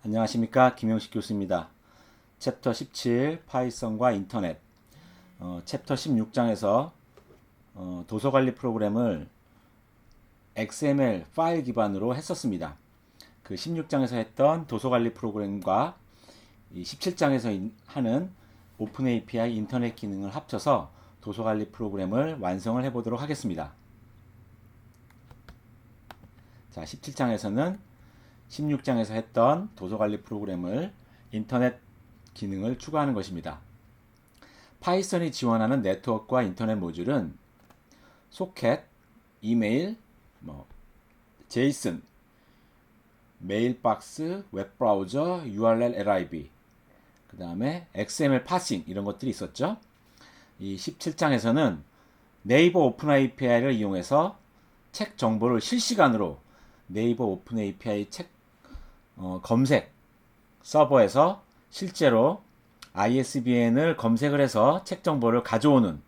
안녕하십니까, 김용식 교수입니다. 챕터 17 파이썬과 인터넷, 챕터 16장에서 도서관리 프로그램을 XML 파일 기반으로 했었습니다. 그 16장에서 했던 도서관리 프로그램과 이 17장에서 하는 오픈 API 인터넷 기능을 합쳐서 도서관리 프로그램을 완성을 해보도록 하겠습니다. 자, 17장에서는 16장에서 했던 도서관리 프로그램을 인터넷 기능을 추가하는 것입니다. 파이썬이 지원하는 네트워크와 인터넷 모듈은 소켓, 이메일, 제이슨, 메일박스, 웹브라우저, URL lib, 그 다음에 XML 파싱 이런 것들이 있었죠. 이 17장에서는 네이버 오픈 API를 이용해서 책 정보를 실시간으로 네이버 오픈 API 책 검색 서버에서 실제로 ISBN을 검색을 해서 책 정보를 가져오는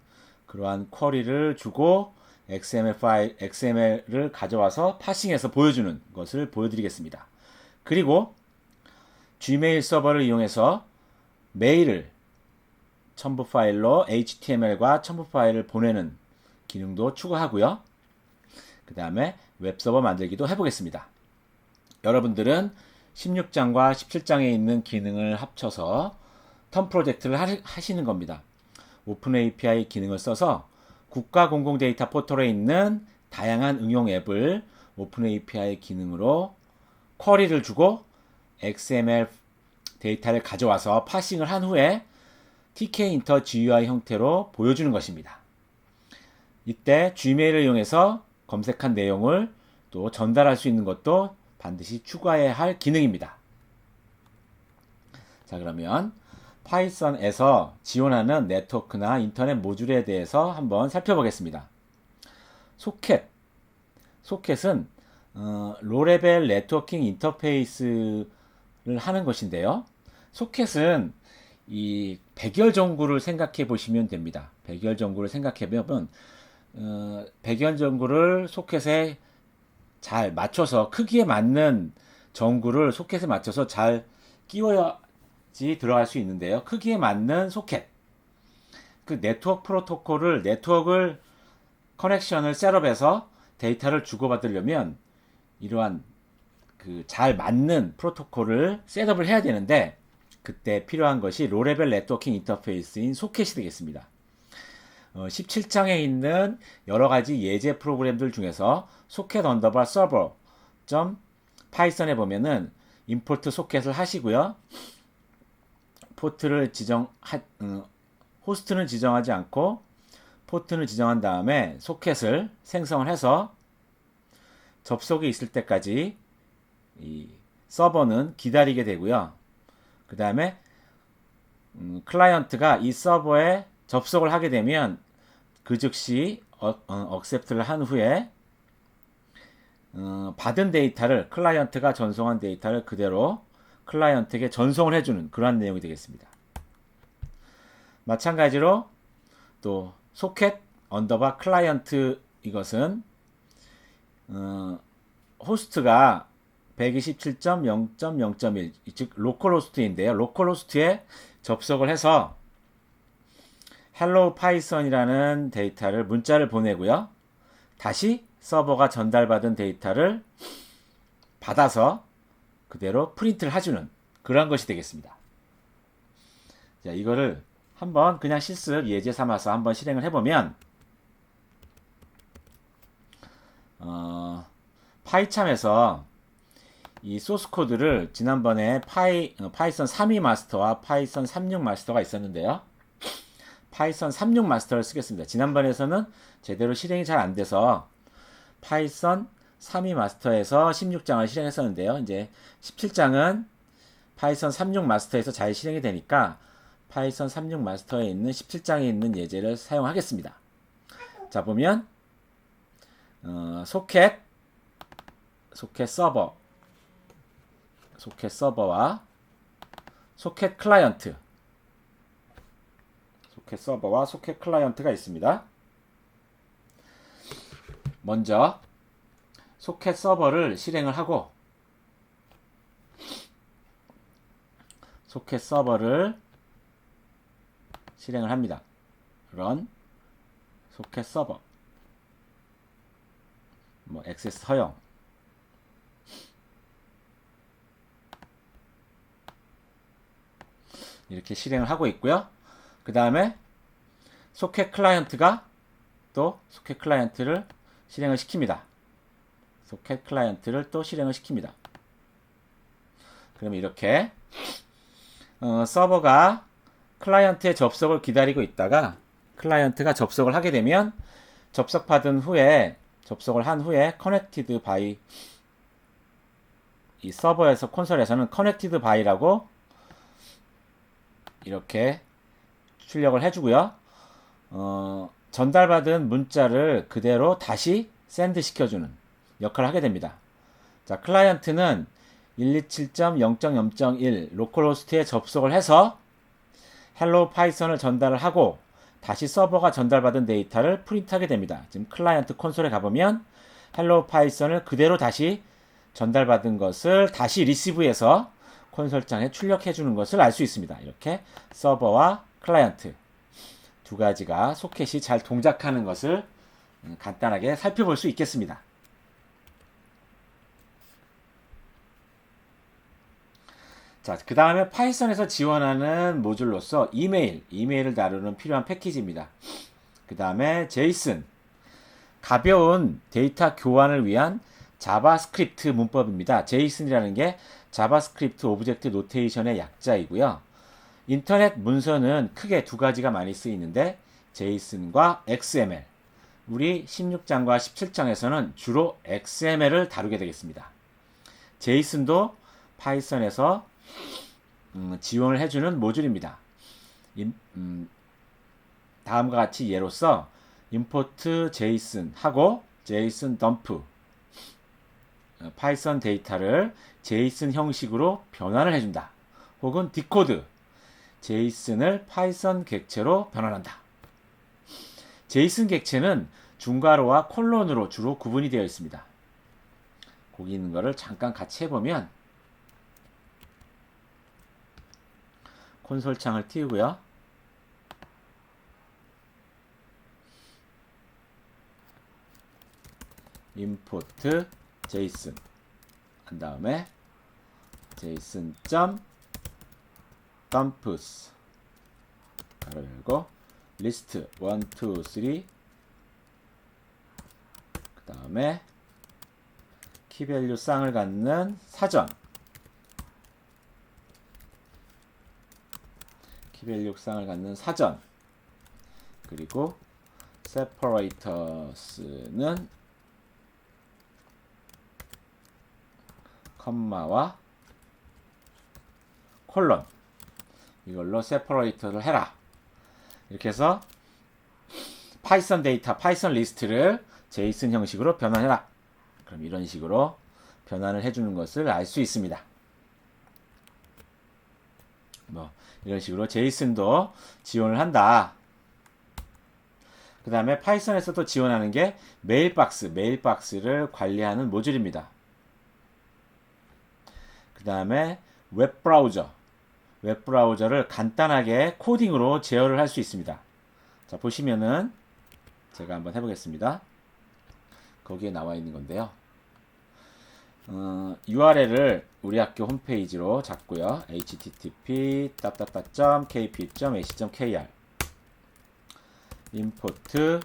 그러한 쿼리를 주고 XML을 가져와서 파싱해서 보여주는 것을 보여드리겠습니다. 그리고 Gmail 서버를 이용해서 메일을 첨부 파일로 HTML과 첨부 파일을 보내는 기능도 추가하고요. 그 다음에 웹서버 만들기도 해보겠습니다. 여러분들은 16장과 17장에 있는 기능을 합쳐서 텀 프로젝트를 하시는 겁니다. 오픈 API 기능을 써서 국가 공공 데이터 포털에 있는 다양한 응용 앱을 오픈 API 기능으로 쿼리를 주고 XML 데이터를 가져와서 파싱을 한 후에 tkinter GUI 형태로 보여주는 것입니다. 이때 Gmail을 이용해서 검색한 내용을 또 전달할 수 있는 것도 반드시 추가해야 할 기능입니다. 자, 그러면 파이썬에서 지원하는 네트워크나 인터넷 모듈에 대해서 한번 살펴보겠습니다. 소켓은 로레벨 네트워킹 인터페이스를 하는 것인데요. 소켓은 이 백열 전구를 생각해 보시면 됩니다. 백열 전구를 생각해 보면 백열 전구를 소켓에 잘 맞춰서 크기에 맞는 전구를 소켓에 맞춰서 잘 끼워야지 들어갈 수 있는데요. 크기에 맞는 소켓. 그 네트워크를 커넥션을 셋업해서 데이터를 주고받으려면 이러한 그 잘 맞는 프로토콜을 셋업을 해야 되는데 그때 필요한 것이 로레벨 네트워킹 인터페이스인 소켓이 되겠습니다. 17장에 있는 여러 가지 예제 프로그램들 중에서 소켓 언더바 서버 파이썬에 보면은 임포트 소켓을 하시고요. 호스트는 지정하지 않고 포트는 지정한 다음에 소켓을 생성을 해서 접속이 있을 때까지 이 서버는 기다리게 되고요. 그 다음에 클라이언트가 이 서버에 접속을 하게 되면 그 즉시 accept를 한 후에 받은 데이터를 클라이언트가 전송한 데이터를 그대로 클라이언트에게 전송을 해주는 그러한 내용이 되겠습니다. 마찬가지로 또 소켓 언더바 클라이언트 이것은 호스트가 127.0.0.1 즉 로컬 호스트인데요. 로컬 호스트에 접속을 해서 hello python이라는 데이터를 문자를 보내고요. 다시 서버가 전달받은 데이터를 받아서 그대로 프린트를 해주는 그런 것이 되겠습니다. 자, 이거를 한번 그냥 실습 예제 삼아서 한번 실행을 해보면 파이참에서 이 소스 코드를 지난번에 파이썬 32 마스터와 파이썬 36 마스터가 있었는데요. 파이썬 36 마스터를 쓰겠습니다. 지난번에서는 제대로 실행이 잘 안 돼서 파이썬 32 마스터에서 16장을 실행했었는데요. 이제 17장은 파이썬 36 마스터에서 잘 실행이 되니까 파이썬 36 마스터에 있는 17장에 있는 예제를 사용하겠습니다. 자, 보면 소켓 서버와 소켓 클라이언트가 있습니다. 먼저 소켓 서버를 실행을 하고 소켓 서버를 실행을 합니다. run 소켓 서버 액세스 허용 이렇게 실행을 하고 있고요. 그 다음에 소켓 클라이언트가 또 소켓 클라이언트를 실행을 시킵니다. 소켓 클라이언트를 또 실행을 시킵니다. 그러면 이렇게 서버가 클라이언트의 접속을 기다리고 있다가 클라이언트가 접속을 하게 되면 접속한 후에 connected by 이 서버에서 콘솔에서는 connected by라고 이렇게 출력을 해주고요. 전달받은 문자를 그대로 다시 샌드 시켜주는 역할을 하게 됩니다. 자, 클라이언트는 127.0.0.1 로컬호스트에 접속을 해서 헬로 파이썬을 전달을 하고 다시 서버가 전달받은 데이터를 프린트하게 됩니다. 지금 클라이언트 콘솔에 가보면 헬로 파이썬을 그대로 다시 전달받은 것을 다시 리시브해서 콘솔장에 출력해 주는 것을 알 수 있습니다. 이렇게 서버와 클라이언트 두 가지가 소켓이 잘 동작하는 것을 간단하게 살펴볼 수 있겠습니다. 자, 그 다음에 파이썬에서 지원하는 모듈로서 이메일을 다루는 필요한 패키지입니다. 그 다음에 제이슨, 가벼운 데이터 교환을 위한 자바스크립트 문법입니다. 제이슨이라는 게 자바스크립트 오브젝트 노테이션의 약자이고요. 인터넷 문서는 크게 두 가지가 많이 쓰이는데 제이슨과 XML, 우리 16장과 17장에서는 주로 XML을 다루게 되겠습니다. 제이슨도 파이썬에서 지원을 해주는 모듈입니다. 다음과 같이 예로서 import JSON 하고 JSON dump 파이썬 데이터를 JSON 형식으로 변환을 해준다. 혹은 디코드 JSON을 파이썬 객체로 변환한다. JSON 객체는 중괄호와 콜론으로 주로 구분이 되어 있습니다. 거기 있는 거를 잠깐 같이 해보면 콘솔 창을 띄우고요. import json 한 다음에 json.dumps 가로 열고 list 1, 2, 3 그 다음에 키밸류 쌍을 갖는 사전 키밸류 쌍을 갖는 사전 그리고 separators는 컴마와 콜론 이걸로 separator를 해라. 이렇게 해서 파이썬 데이터, 파이썬 리스트를 제이슨 형식으로 변환해라. 그럼 이런 식으로 변환을 해주는 것을 알 수 있습니다. 이런 식으로 제이슨도 지원을 한다. 그 다음에 파이썬에서도 지원하는 게 메일박스를 관리하는 모듈입니다. 그 다음에 웹브라우저를 간단하게 코딩으로 제어를 할 수 있습니다. 자, 보시면은 제가 한번 해보겠습니다. 거기에 나와 있는 건데요. URL을 우리 학교 홈페이지로 잡고요. http://kp.ac.kr import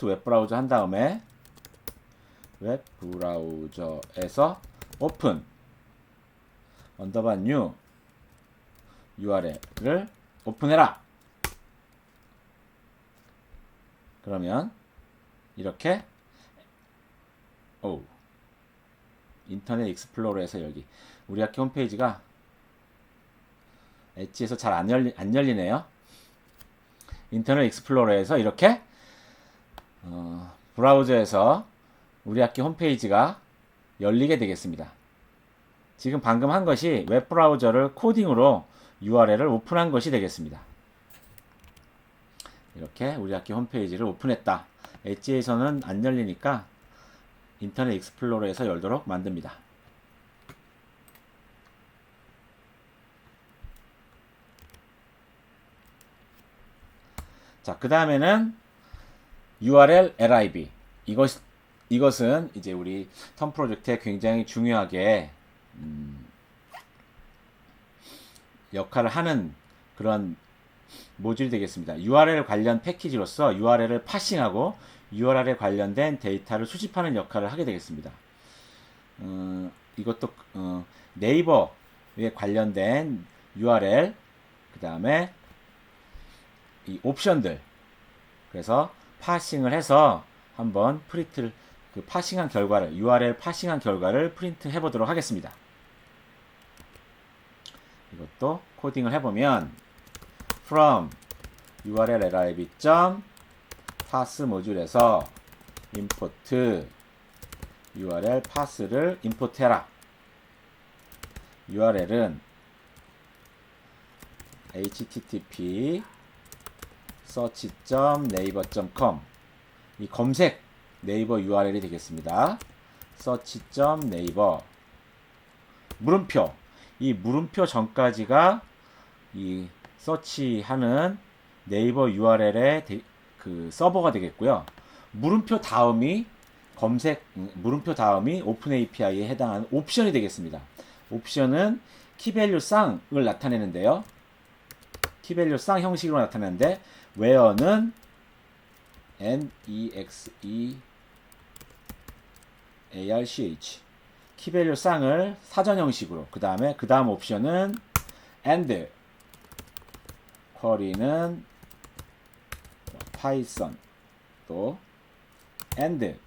웹브라우저 한 다음에 웹브라우저에서 open _new URL을 오픈해라. 그러면 이렇게 인터넷 익스플로러에서 여기 우리 학교 홈페이지가 엣지에서 잘 안 열리네요. 인터넷 익스플로러에서 이렇게 브라우저에서 우리 학교 홈페이지가 열리게 되겠습니다. 지금 방금 한 것이 웹브라우저를 코딩으로 URL을 오픈한 것이 되겠습니다. 이렇게 우리 학교 홈페이지를 오픈했다. 엣지에서는 안 열리니까 인터넷 익스플로러에서 열도록 만듭니다. 자, 그 다음에는 URL lib. 이것은 이제 우리 텀 프로젝트에 굉장히 중요하게 역할을 하는 그런 모듈이 되겠습니다. URL 관련 패키지로서 URL을 파싱하고 URL에 관련된 데이터를 수집하는 역할을 하게 되겠습니다. 이것도 네이버에 관련된 URL, 그 다음에 이 옵션들, 그래서 파싱을 해서 한번 프린트를 그 파싱한 결과를 URL 파싱한 결과를 프린트 해보도록 하겠습니다. 이것도 코딩을 해보면 from url lib pass 모듈에서 import url pass를 import 해라. url은 http search.naver.com 이 검색 네이버 URL이 되겠습니다. search.naver 물음표, 이 물음표 전까지가 이 서치하는 네이버 URL의 그 서버가 되겠고요. 물음표 다음이 물음표 다음이 오픈 API에 해당하는 옵션이 되겠습니다. 옵션은 키밸류 쌍을 나타내는데요. 키밸류 쌍 형식으로 나타내는데 where는 nexearch 키밸류 쌍을 사전 형식으로, 그 다음 옵션은 and 쿼리는 파이썬 또 and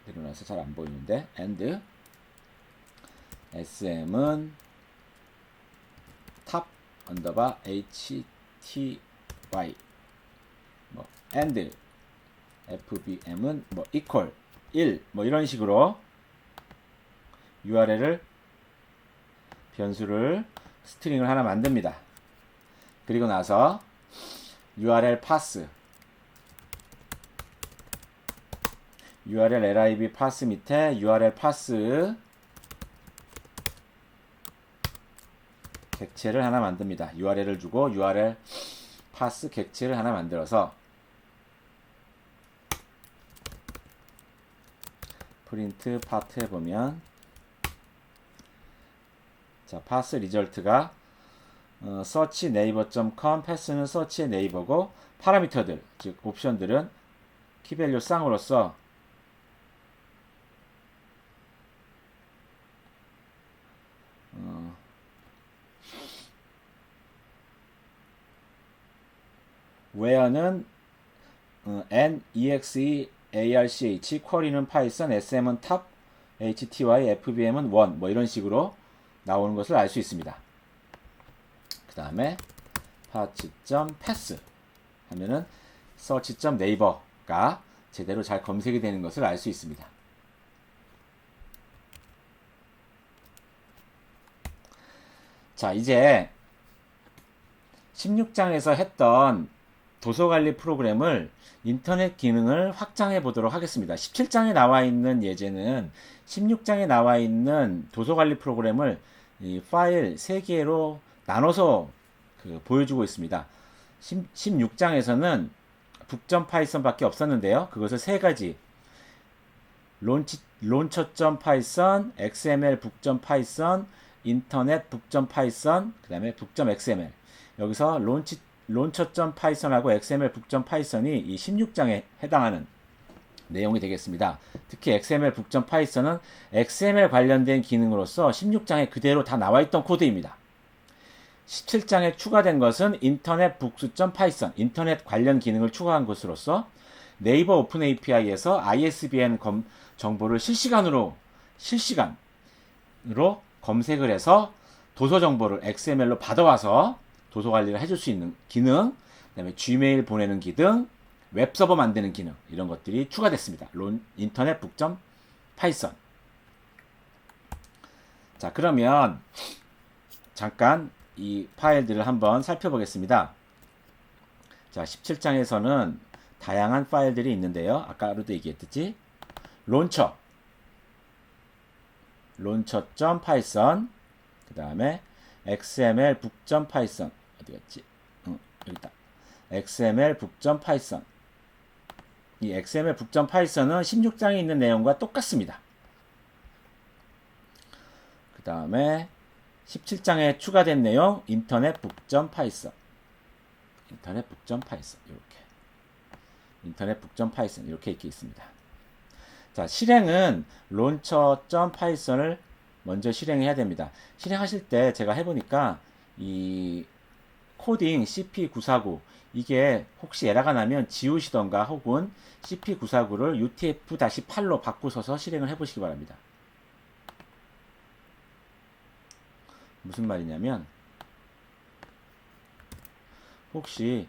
내려놔서 잘 안 보이는데 and sm은 top 언더바 hty 뭐 and fbm은 뭐 equal 1 뭐 이런 식으로 URL을 변수를 스트링을 하나 만듭니다. 그리고 나서 URL pass URL lib pass 밑에 URL pass 객체를 하나 만듭니다. URL을 주고 URL pass 객체를 하나 만들어서 프린트 파트 해보면 자, pass 리절트가 search naver.com pass는 search의 네이버고 파라미터들 즉 옵션들은 키밸류 쌍으로서 where는 nexearch 쿼리는 파이썬 sm은 top hty fbm은 1 뭐 이런 식으로 나오는 것을 알 수 있습니다. 그 다음에 path.pass 하면은 search.naver가 제대로 잘 검색이 되는 것을 알 수 있습니다. 자, 이제 16장에서 했던 도서관리 프로그램을 인터넷 기능을 확장해 보도록 하겠습니다. 17장에 나와 있는 예제는 16장에 나와 있는 도서관리 프로그램을 이 파일 3개로 나눠서 보여주고 있습니다. 16장에서는 북.python 밖에 없었는데요. 그것을 3가지 launcher.python, xml 북.python, 인터넷 북.python, 그 다음에 북.xml 여기서 launcher.python하고 xml 북.python이 이 16장에 해당하는 내용이 되겠습니다. 특히 XML 북.python은 XML 관련된 기능으로서 16장에 그대로 다 나와있던 코드입니다. 17장에 추가된 것은 인터넷 북스.python, 인터넷 관련 기능을 추가한 것으로서 네이버 오픈 API에서 ISBN 정보를 실시간으로 검색을 해서 도서 정보를 XML로 받아와서 도서 관리를 해줄 수 있는 기능, 그 다음에 Gmail 보내는 기능, 웹서버 만드는 기능, 이런 것들이 추가됐습니다. 인터넷 북.python. 자, 그러면 잠깐 이 파일들을 한번 살펴보겠습니다. 자, 17장에서는 다양한 파일들이 있는데요. 아까도 얘기했듯이 launcher.python, 그 다음에 xml 북.python 어디 갔지? 여기 있다. XML 북점 파이썬. 이 XML 북점 파이썬은 16장에 있는 내용과 똑같습니다. 그 다음에 17장에 추가된 내용 인터넷 북점 파이썬. 인터넷 북점 파이썬 이렇게. 인터넷 북점 파이썬 이렇게 있습니다. 자, 실행은 launcher.python을 먼저 실행해야 됩니다. 실행하실 때 제가 해보니까 이 코딩 CP949 이게 혹시 에러가 나면 지우시던가 혹은 CP949를 UTF-8로 바꾸셔서 실행을 해보시기 바랍니다. 무슨 말이냐면 혹시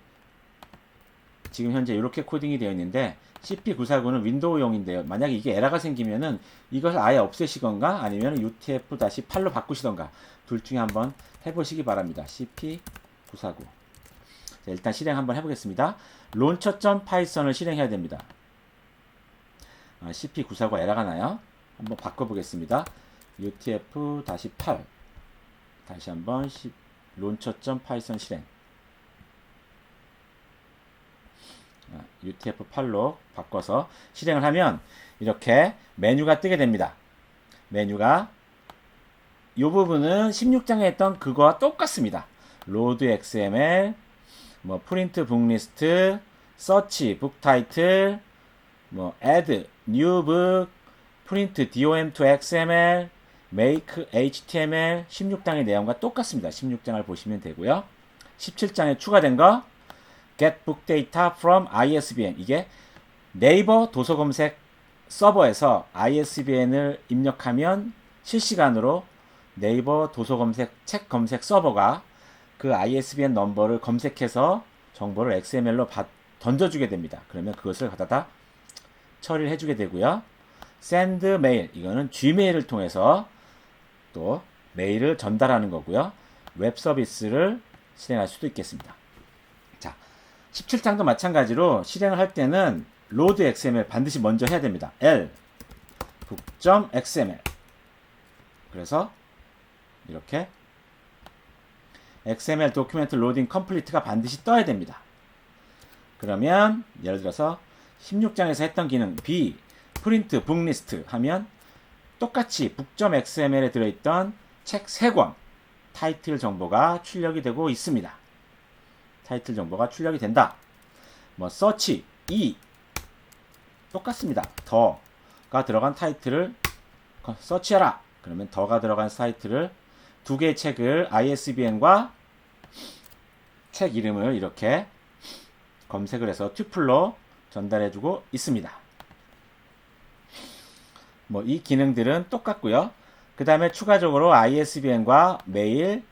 지금 현재 이렇게 코딩이 되어 있는데 CP949는 윈도우용인데요. 만약에 이게 에러가 생기면은 이것을 아예 없애시던가 아니면 UTF-8로 바꾸시던가 둘 중에 한번 해보시기 바랍니다. CP949. 자, 일단 실행 한번 해보겠습니다. launcher.python을 실행해야 됩니다. CP949 에러가 나요. 한번 바꿔보겠습니다. UTF-8 다시 한번 launcher.python 실행. UTF-8로 바꿔서 실행을 하면 이렇게 메뉴가 뜨게 됩니다. 메뉴가 이 부분은 16장에 했던 그거와 똑같습니다. load XML, 뭐 print book list, search book title, 뭐 add new book, print DOM to XML, make HTML 16장의 내용과 똑같습니다. 16장을 보시면 되고요. 17장에 추가된 거 get book data from ISBN. 이게 네이버 도서 검색 서버에서 ISBN을 입력하면 실시간으로 네이버 도서 검색 책 검색 서버가 그 ISBN 넘버를 검색해서 정보를 XML로 던져주게 됩니다. 그러면 그것을 갖다가 처리를 해주게 되고요. send mail. 이거는 Gmail을 통해서 또 메일을 전달하는 거고요. 웹 서비스를 실행할 수도 있겠습니다. 17장도 마찬가지로 실행을 할 때는 load XML 반드시 먼저 해야 됩니다. L 북점 XML. 그래서 이렇게 XML 도큐멘트 로딩 컴플리트가 반드시 떠야 됩니다. 그러면 예를 들어서 16장에서 했던 기능 B 프린트 북리스트 하면 똑같이 북점 XML에 들어있던 책 3권 타이틀 정보가 출력이 되고 있습니다. 타이틀 정보가 출력이 된다. 뭐 search E 똑같습니다. 더가 들어간 타이틀을 서치해라. 그러면 더가 들어간 타이틀을 두 개의 책을 ISBN과 책 이름을 이렇게 검색을 해서 튜플로 전달해주고 있습니다. 뭐 이 기능들은 똑같고요. 그 다음에 추가적으로 ISBN과 메일,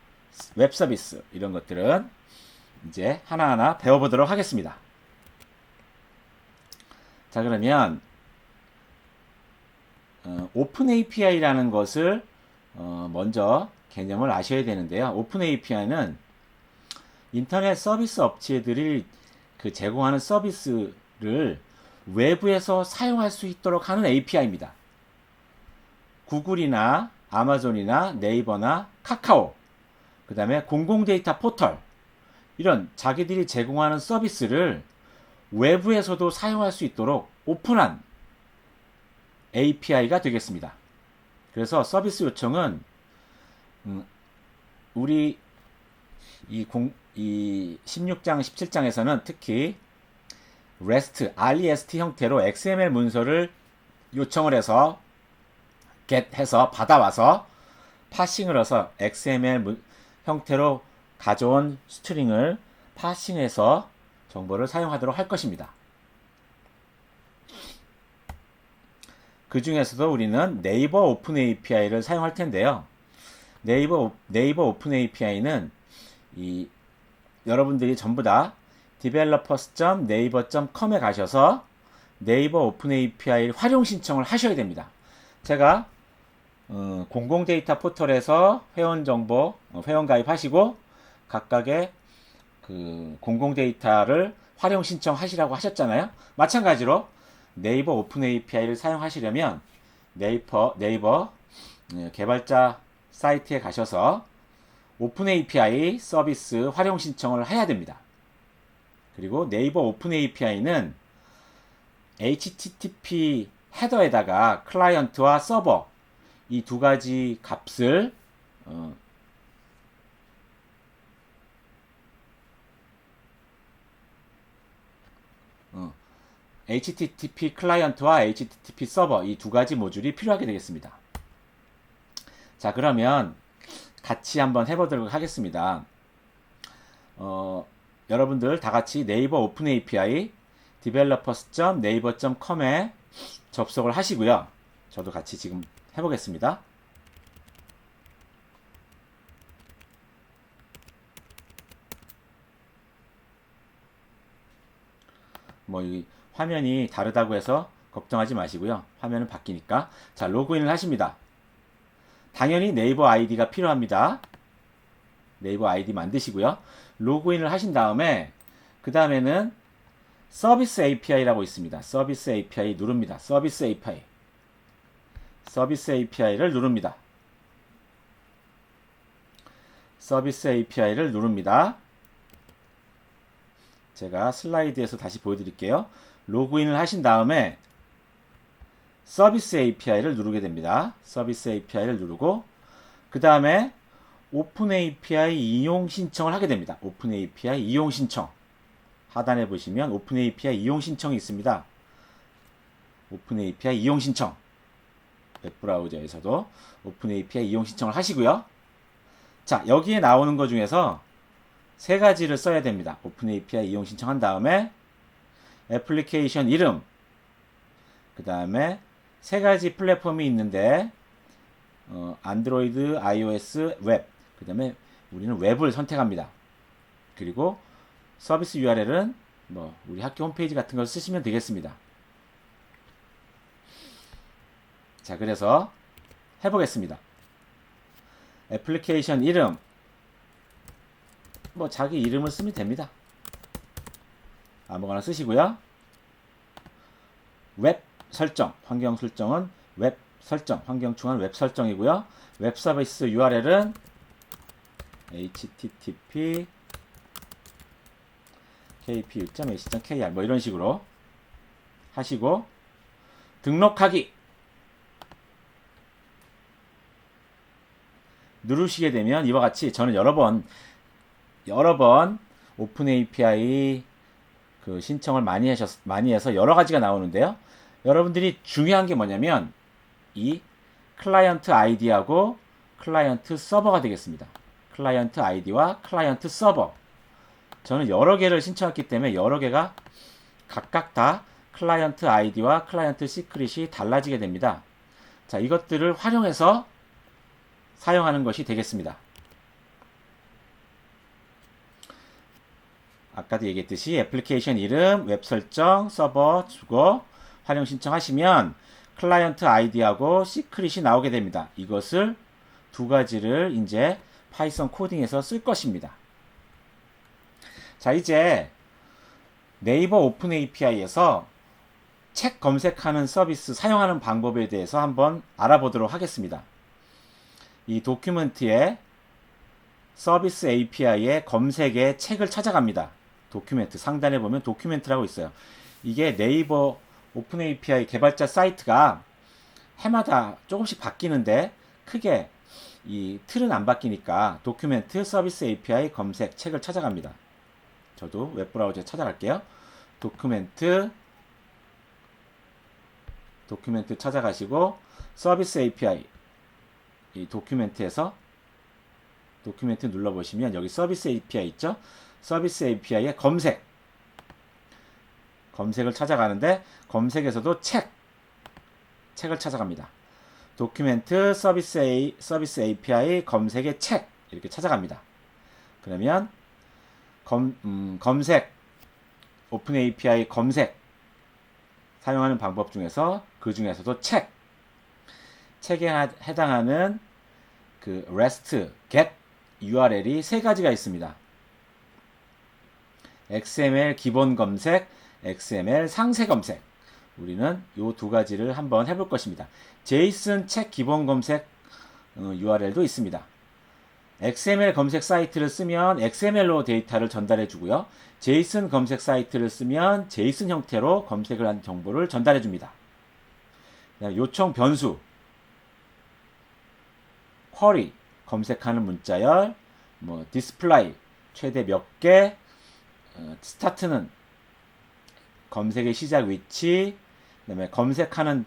웹 서비스 이런 것들은 이제 하나하나 배워보도록 하겠습니다. 자, 그러면 오픈 API라는 것을 먼저 개념을 아셔야 되는데요. 오픈 API는 인터넷 서비스 업체들이 그 제공하는 서비스를 외부에서 사용할 수 있도록 하는 API입니다. 구글이나 아마존이나 네이버나 카카오, 그 다음에 공공 데이터 포털, 이런 자기들이 제공하는 서비스를 외부에서도 사용할 수 있도록 오픈한 API가 되겠습니다. 그래서 서비스 요청은 우리 이 16장, 17장에서는 특히 REST 형태로 XML 문서를 요청을 해서 get 해서 받아와서 파싱을 해서 XML 형태로 가져온 스트링을 파싱해서 정보를 사용하도록 할 것입니다. 그 중에서도 우리는 네이버 오픈 API를 사용할 텐데요. 네이버 오픈 API는 여러분들이 전부 다 developers.naver.com에 가셔서 네이버 오픈 API 활용 신청을 하셔야 됩니다. 제가 공공 데이터 포털에서 회원 정보, 회원 가입하시고 각각의 그 공공 데이터를 활용 신청하시라고 하셨잖아요. 마찬가지로 네이버 오픈 API를 사용하시려면 네이버 개발자 사이트에 가셔서 오픈 API 서비스 활용 신청을 해야 됩니다. 그리고 네이버 오픈 API는 HTTP 헤더에다가 클라이언트와 서버 이 두 가지 값을 HTTP 클라이언트와 HTTP 서버 이 두 가지 모듈이 필요하게 되겠습니다. 자, 그러면 같이 한번 해보도록 하겠습니다. 여러분들 다 같이 네이버 오픈 API developers.naver.com에 접속을 하시고요. 저도 같이 지금 해보겠습니다. 뭐 이 화면이 다르다고 해서 걱정하지 마시고요. 화면은 바뀌니까. 자, 로그인을 하십니다. 당연히 네이버 아이디가 필요합니다. 네이버 아이디 만드시고요. 로그인을 하신 다음에 그 다음에는 서비스 API라고 있습니다. 서비스 API 누릅니다. 서비스 API. 서비스 API를 누릅니다. 서비스 API를 누릅니다. 제가 슬라이드에서 다시 보여드릴게요. 로그인을 하신 다음에 서비스 API를 누르게 됩니다. 서비스 API를 누르고 그 다음에 오픈 API 이용 신청을 하게 됩니다. 오픈 API 이용 신청. 하단에 보시면 오픈 API 이용 신청이 있습니다. 오픈 API 이용 신청. 웹브라우저에서도 오픈 API 이용 신청을 하시고요. 자, 여기에 나오는 것 중에서 세 가지를 써야 됩니다. 오픈 API 이용 신청한 다음에 애플리케이션 이름, 그 다음에 세 가지 플랫폼이 있는데 안드로이드, iOS, 웹, 그 다음에 우리는 웹을 선택합니다. 그리고 서비스 URL은 뭐 우리 학교 홈페이지 같은 걸 쓰시면 되겠습니다. 자, 그래서 해보겠습니다. 애플리케이션 이름, 뭐 자기 이름을 쓰면 됩니다. 아무거나 쓰시고요. 웹 설정, 환경 설정은 웹 설정, 환경 중앙 웹 설정이고요. 웹 서비스 URL은 http kp.ac.kr 뭐 이런 식으로 하시고 등록하기 누르시게 되면 이와 같이 저는 여러 번 오픈 API 그 신청을 많이 해서 여러 가지가 나오는데요. 여러분들이 중요한 게 뭐냐면 이 클라이언트 아이디하고 클라이언트 서버가 되겠습니다. 클라이언트 아이디와 클라이언트 서버. 저는 여러 개를 신청했기 때문에 여러 개가 각각 다 클라이언트 아이디와 클라이언트 시크릿이 달라지게 됩니다. 자, 이것들을 활용해서 사용하는 것이 되겠습니다. 아까도 얘기했듯이 애플리케이션 이름, 웹 설정, 서버, 주거, 활용 신청하시면 클라이언트 아이디하고 시크릿이 나오게 됩니다. 이것을 두 가지를 이제 파이썬 코딩에서 쓸 것입니다. 자, 이제 네이버 오픈 API에서 책 검색하는 서비스 사용하는 방법에 대해서 한번 알아보도록 하겠습니다. 이 도큐멘트에 서비스 API의 검색에 책을 찾아갑니다. 도큐멘트 상단에 보면 도큐멘트라고 있어요. 이게 네이버 오픈 API 개발자 사이트가 해마다 조금씩 바뀌는데 크게 이 틀은 안 바뀌니까 도큐멘트 서비스 API 검색 책을 찾아갑니다. 저도 웹브라우저에 찾아갈게요. 도큐멘트 찾아가시고 서비스 API 이 도큐멘트에서 도큐멘트 눌러보시면 여기 서비스 API 있죠? 서비스 API의 검색을 찾아가는데 검색에서도 책을 찾아갑니다. 도큐멘트 서비스 API 검색의 책 이렇게 찾아갑니다. 그러면 검색 오픈 API 검색 사용하는 방법 중에서 그 중에서도 책에 해당하는 그 REST, GET URL이 세 가지가 있습니다. XML 기본 검색, XML 상세 검색. 우리는 이 두 가지를 한번 해볼 것입니다. JSON 책 기본 검색 URL도 있습니다. XML 검색 사이트를 쓰면 XML로 데이터를 전달해 주고요. 제이슨 검색 사이트를 쓰면 제이슨 형태로 검색을 한 정보를 전달해 줍니다. 요청 변수, 쿼리, 검색하는 문자열, 뭐 디스플레이, 최대 몇 개, 스타트는 검색의 시작 위치, 그다음에 검색하는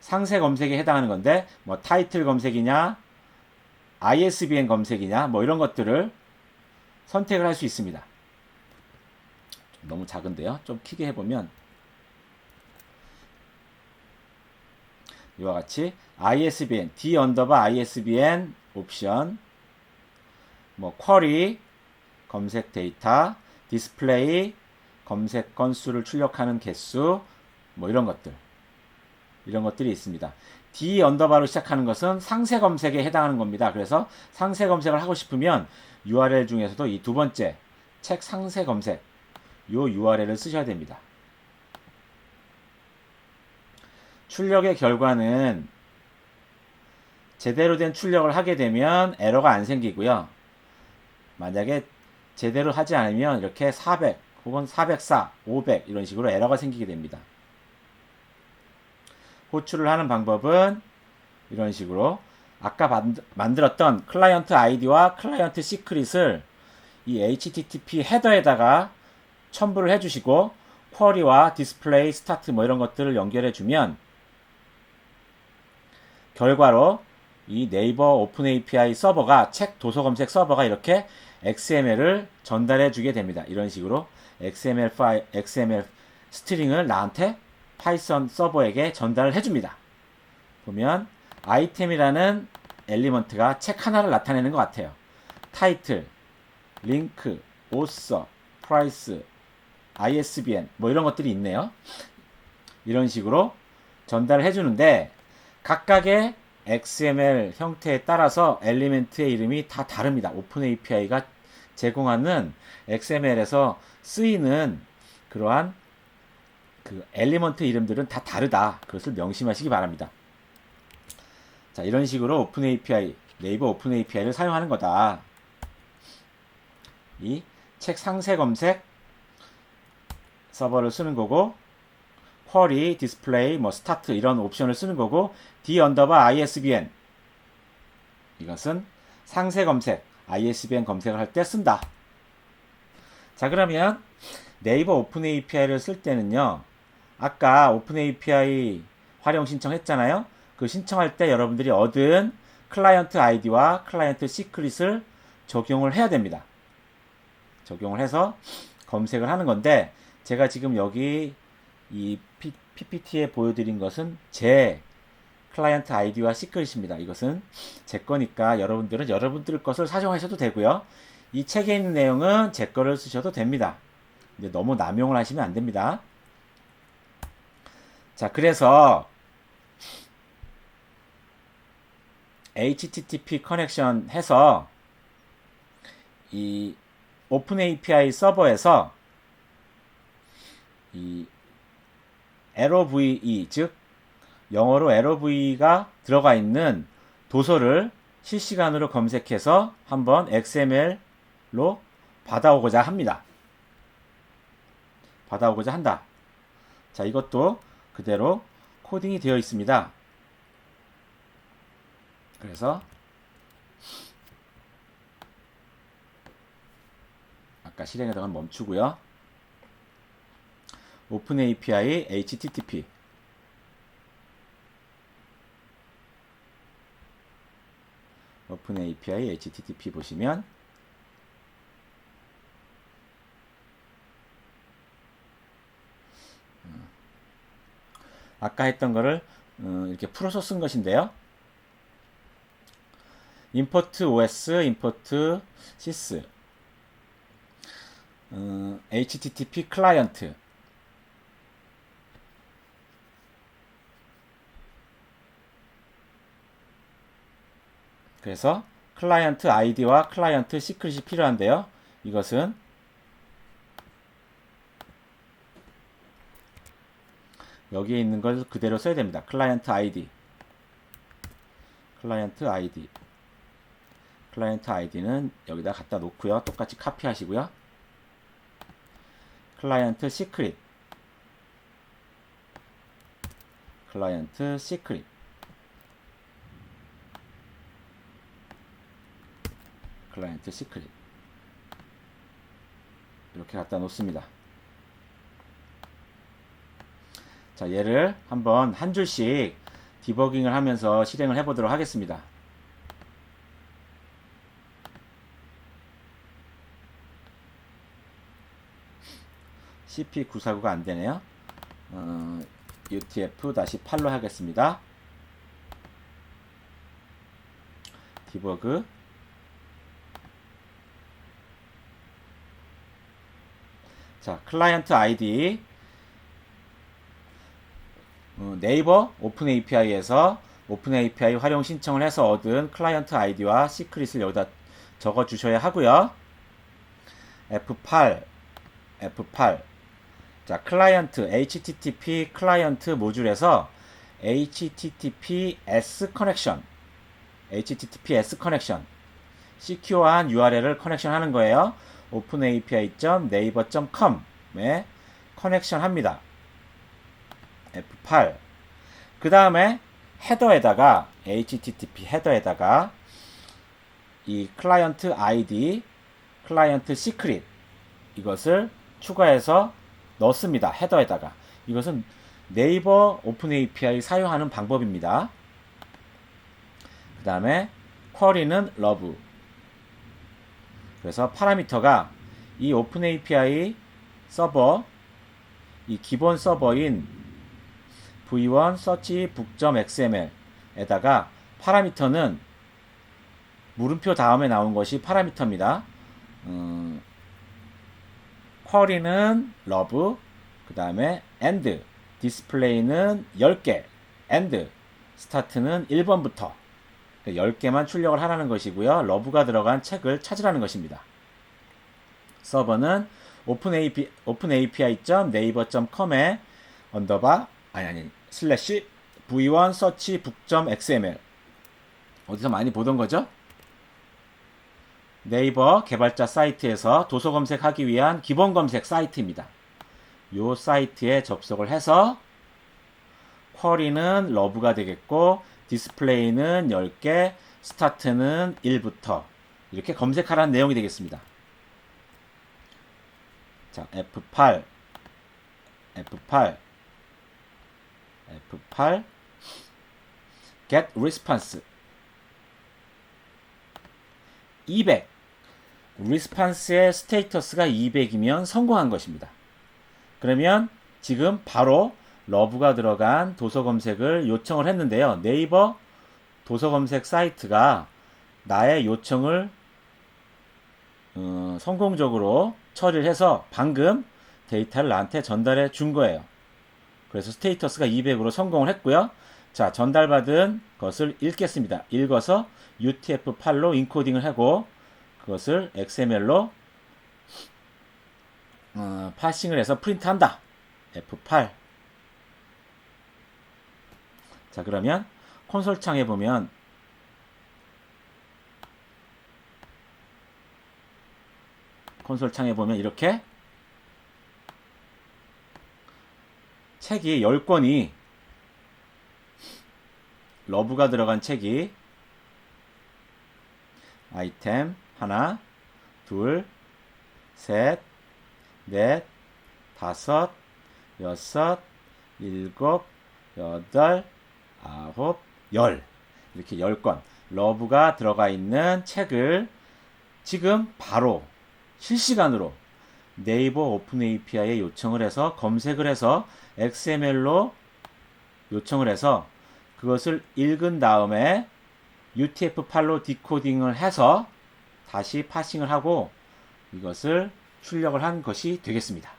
상세 검색에 해당하는 건데 뭐 타이틀 검색이냐, ISBN 검색이냐, 뭐 이런 것들을 선택을 할 수 있습니다. 너무 작은데요. 좀 크게 해보면 이와 같이 ISBN, D 언더바 ISBN 옵션, 뭐 쿼리, 검색 데이터, 디스플레이, 검색 건수를 출력하는 개수, 뭐 이런 것들이 있습니다. D 언더바로 시작하는 것은 상세 검색에 해당하는 겁니다. 그래서 상세 검색을 하고 싶으면 URL 중에서도 이 두 번째 책 상세 검색 요 URL을 쓰셔야 됩니다. 출력의 결과는 제대로 된 출력을 하게 되면 에러가 안 생기고요. 만약에 제대로 하지 않으면 이렇게 400 혹은 404, 500 이런 식으로 에러가 생기게 됩니다. 호출을 하는 방법은 이런 식으로 아까 만들었던 클라이언트 아이디와 클라이언트 시크릿을 이 HTTP 헤더에다가 첨부를 해주시고 쿼리와 디스플레이, 스타트 뭐 이런 것들을 연결해 주면 결과로 이 네이버 오픈 API 서버가 책 도서 검색 서버가 이렇게 XML을 전달해 주게 됩니다. 이런 식으로 XML 스트링을 나한테 파이썬 서버에게 전달을 해줍니다. 보면 아이템이라는 엘리먼트가 책 하나를 나타내는 것 같아요. 타이틀, 링크, 오서, 프라이스, ISBN 뭐 이런 것들이 있네요. 이런 식으로 전달을 해주는데 각각의 XML 형태에 따라서 엘리멘트의 이름이 다 다릅니다. 오픈 API가 제공하는 XML에서 쓰이는 그러한 그 엘리먼트 이름들은 다 다르다. 그것을 명심하시기 바랍니다. 자, 이런 식으로 오픈 API, 네이버 오픈 API를 사용하는 거다. 이 책 상세 검색 서버를 쓰는 거고, 쿼리, 디스플레이, 뭐 스타트 이런 옵션을 쓰는 거고, D 언더바 ISBN 이것은 상세 검색, ISBN 검색을 할 때 쓴다. 자, 그러면 네이버 오픈 API를 쓸 때는요. 아까 오픈 API 활용 신청했잖아요. 그 신청할 때 여러분들이 얻은 클라이언트 아이디와 클라이언트 시크릿을 적용을 해야 됩니다. 적용을 해서 검색을 하는 건데 제가 지금 여기 이 PPT에 보여드린 것은 제 클라이언트 아이디와 시크릿입니다. 이것은 제 거니까 여러분들은 여러분들 것을 사용하셔도 되고요. 이 책에 있는 내용은 제 거를 쓰셔도 됩니다. 근데 너무 남용을 하시면 안 됩니다. 자, 그래서 HTTP 커넥션 해서 이 오픈 API 서버에서 이 LOVE 즉 영어로 LOV가 들어가 있는 도서를 실시간으로 검색해서 한번 XML로 받아오고자 합니다. 받아오고자 한다. 자, 이것도 그대로 코딩이 되어 있습니다. 그래서 아까 실행하다가 멈추고요. 오픈 API HTTP 오픈 API HTTP 보시면 아까 했던 거를 이렇게 풀어서 쓴 것인데요. import OS, import sys, HTTP 클라이언트, 그래서 클라이언트 아이디와 클라이언트 시크릿이 필요한데요. 이것은 여기에 있는 걸 그대로 써야 됩니다. 클라이언트 아이디 클라이언트 아이디는 여기다 갖다 놓고요. 똑같이 카피하시고요. 클라이언트 시크릿, 클라이언트 시크릿, 클라이언트 시크릿 이렇게 갖다 놓습니다. 자, 얘를 한번 한 줄씩 디버깅을 하면서 실행을 해보도록 하겠습니다. CP949가 안되네요. UTF-8로 하겠습니다. 디버그. 자, 클라이언트 아이디 네이버 오픈 API에서 오픈 API 활용 신청을 해서 얻은 클라이언트 아이디와 시크릿을 여기다 적어 주셔야 하고요. F8 자, 클라이언트 HTTP 클라이언트 모듈에서 HTTPS 커넥션 시큐어한 URL을 커넥션 하는 거예요. openapi.naver.com에 커넥션 합니다. F8. 그 다음에 헤더에다가 HTTP 헤더에다가 이 클라이언트 ID, 클라이언트 시크릿 이것을 추가해서 넣습니다. 헤더에다가. 이것은 네이버 오픈 API 사용하는 방법입니다. 그 다음에 쿼리는 러브. 그래서 파라미터가 이 오픈 API 서버, 이 기본 서버인 v1 search book.xml에다가 파라미터는 물음표 다음에 나온 것이 파라미터입니다. 쿼리는 러브, 그 다음에 and, 디스플레이는 10개, and, 스타트는 1번부터 10개만 출력을 하라는 것이고요. 러브가 들어간 책을 찾으라는 것입니다. 서버는 openapi.naver.com에 언더바 슬래시 v1 search book.xml 어디서 많이 보던 거죠? 네이버 개발자 사이트에서 도서 검색하기 위한 기본 검색 사이트입니다. 이 사이트에 접속을 해서 쿼리는 러브가 되겠고 디스플레이는 10개, 스타트는 1부터 이렇게 검색하라는 내용이 되겠습니다. 자, F8 get response 200 response의 스테이터스가 200이면 성공한 것입니다. 그러면 지금 바로 러브가 들어간 도서 검색을 요청을 했는데요. 네이버 도서 검색 사이트가 나의 요청을 성공적으로 처리를 해서 방금 데이터를 나한테 전달해 준 거예요. 그래서 스테이터스가 200으로 성공을 했고요. 자, 전달받은 것을 읽겠습니다. 읽어서 UTF-8로 인코딩을 하고 그것을 XML로 파싱을 해서 프린트한다. F8. 자, 그러면 콘솔 창에 보면 이렇게 책이 10권이 러브가 들어간 책이 아이템 하나, 둘, 셋, 넷, 다섯, 여섯, 일곱, 여덟, 아홉, 열 이렇게 10권 러브가 들어가 있는 책을 지금 바로 실시간으로 네이버 오픈 API에 요청을 해서 검색을 해서 XML로 요청을 해서 그것을 읽은 다음에 UTF-8로 디코딩을 해서 다시 파싱을 하고 이것을 출력을 한 것이 되겠습니다.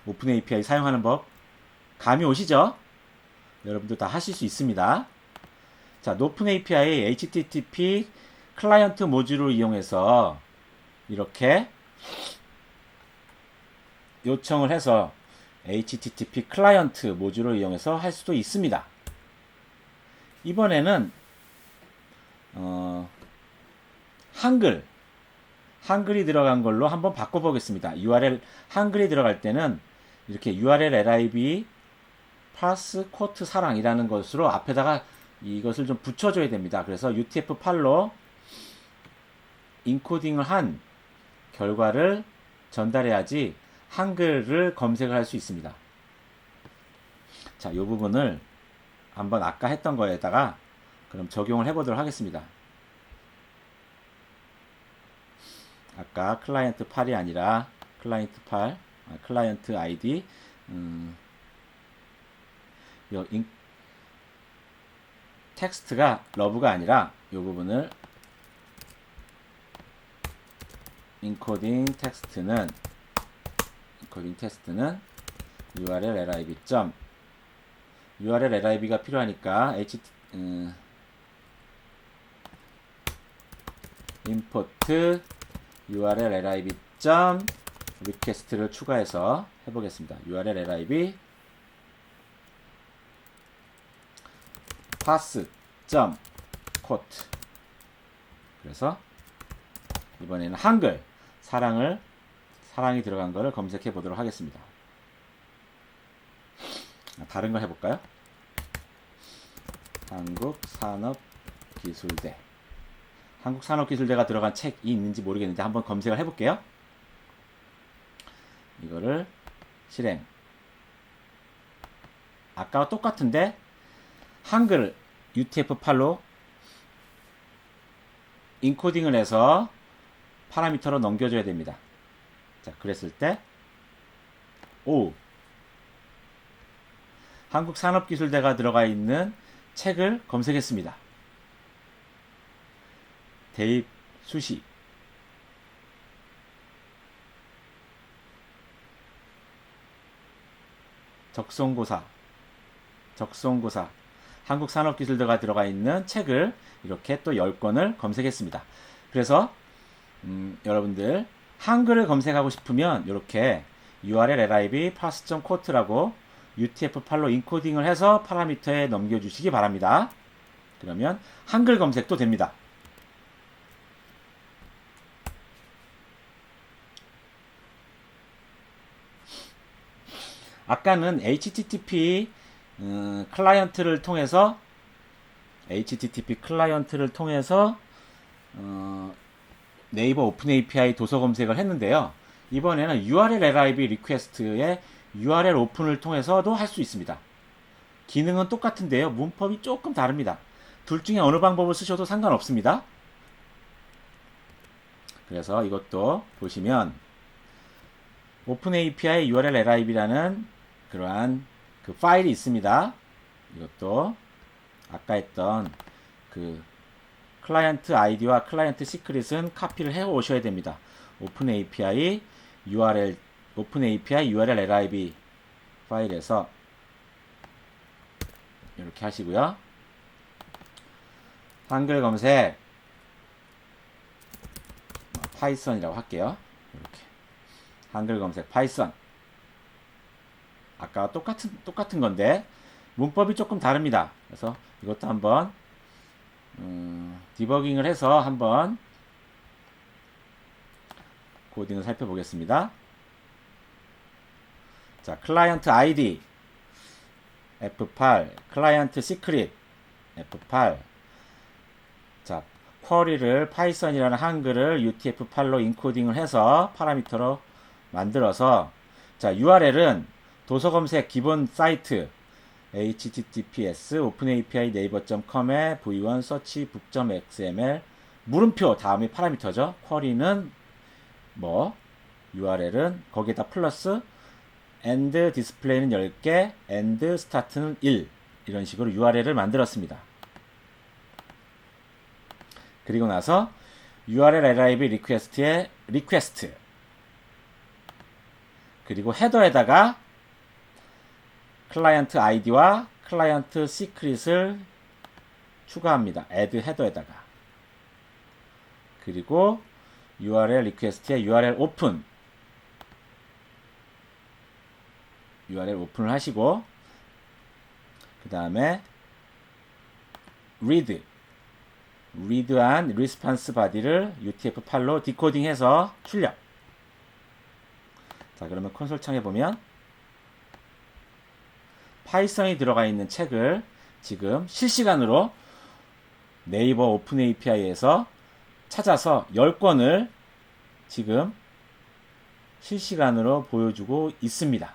오픈 API 사용하는 법 감이 오시죠? 여러분들 다 하실 수 있습니다. 자, 오픈 API HTTP 클라이언트 모듈을 이용해서 이렇게 요청을 해서 HTTP 클라이언트 모듈을 이용해서 할 수도 있습니다. 이번에는 한글이 들어간 걸로 한번 바꿔보겠습니다. URL 한글이 들어갈 때는 이렇게 URL lib 파스 쿼트 사랑이라는 것으로 앞에다가 이것을 좀 붙여줘야 됩니다. 그래서 UTF-8로 인코딩을 한 결과를 전달해야지 한글을 검색을 할 수 있습니다. 자, 이 부분을 한번 아까 했던 거에다가 그럼 적용을 해보도록 하겠습니다. 아까 클라이언트 8이 아니라 클라이언트 8, 클라이언트 ID, 텍스트가 러브가 아니라 이 부분을 인코딩 텍스트는 URL lib URL lib가 필요하니까 import URL lib request를 추가해서 해보겠습니다. URL lib pass quote. 그래서 이번에는 한글 사랑이 들어간 거를 검색해 보도록 하겠습니다. 다른 걸 해볼까요? 한국산업기술대가 들어간 책이 있는지 모르겠는데 한번 검색을 해볼게요. 이거를 실행. 아까와 똑같은데 한글 UTF-8로 인코딩을 해서 파라미터로 넘겨줘야 됩니다. 자, 그랬을 때 한국산업기술대가 들어가 있는 책을 검색했습니다. 대입 수시 적성고사 한국산업기술대가 들어가 있는 책을 이렇게 또 10권을 검색했습니다. 그래서 여러분들 한글을 검색하고 싶으면 이렇게 URL lib pass.quote라고 UTF-8로 인코딩을 해서 파라미터에 넘겨주시기 바랍니다. 그러면 한글 검색도 됩니다. 아까는 HTTP 클라이언트를 통해서 네이버 오픈 API 도서 검색을 했는데요. 이번에는 URL lib 리퀘스트에 URL 오픈을 통해서도 할 수 있습니다. 기능은 똑같은데요. 문법이 조금 다릅니다. 둘 중에 어느 방법을 쓰셔도 상관없습니다. 그래서 이것도 보시면 오픈 API URL lib라는 그러한 그 파일이 있습니다. 이것도 아까 했던 그 클라이언트 아이디와 클라이언트 시크릿은 카피를 해 오셔야 됩니다. 오픈 API URL lib 파일에서 이렇게 하시고요. 한글 검색 파이썬이라고 할게요. 이렇게 한글 검색 파이썬. 아까 똑같은 건데 문법이 조금 다릅니다. 그래서 이것도 한번 디버깅을 해서 한번 코딩을 살펴보겠습니다. 자, 클라이언트 ID F8, 클라이언트 시크릿 F8. 자, 쿼리를 파이썬이라는 한글을 UTF-8로 인코딩을 해서 파라미터로 만들어서, 자, URL은 도서 검색 기본 사이트 https openapi naver.com에 v1 search book.xml 물음표 다음에 파라미터죠. 쿼리는 URL은 거기에다 플러스 and display는 10개 and start는 1 이런 식으로 URL을 만들었습니다. 그리고 나서 URL lib request에 request 그리고 헤더에다가 클라이언트 아이디와 클라이언트 시크릿을 추가합니다. add 헤더에다가. 그리고 URL 리퀘스트에 URL 오픈을 하시고, 그 다음에 read read and response body를 UTF-8로 디코딩해서 출력. 자, 그러면 콘솔 창에 보면 파이썬이 들어가 있는 책을 지금 실시간으로 네이버 오픈 API에서 찾아서 10권을 지금 실시간으로 보여주고 있습니다.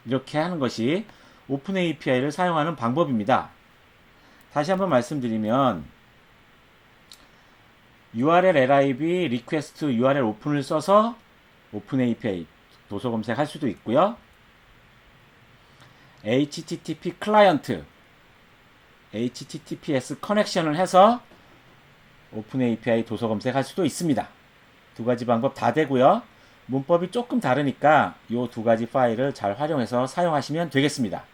이렇게 하는 것이 오픈 API를 사용하는 방법입니다. 다시 한번 말씀드리면 URL lib request URL 오픈을 써서 오픈 API 도서 검색할 수도 있고요. HTTP 클라이언트 HTTPS 커넥션을 해서 오픈 API 도서 검색할 수도 있습니다. 두 가지 방법 다 되고요. 문법이 조금 다르니까 이 두 가지 파일을 잘 활용해서 사용하시면 되겠습니다.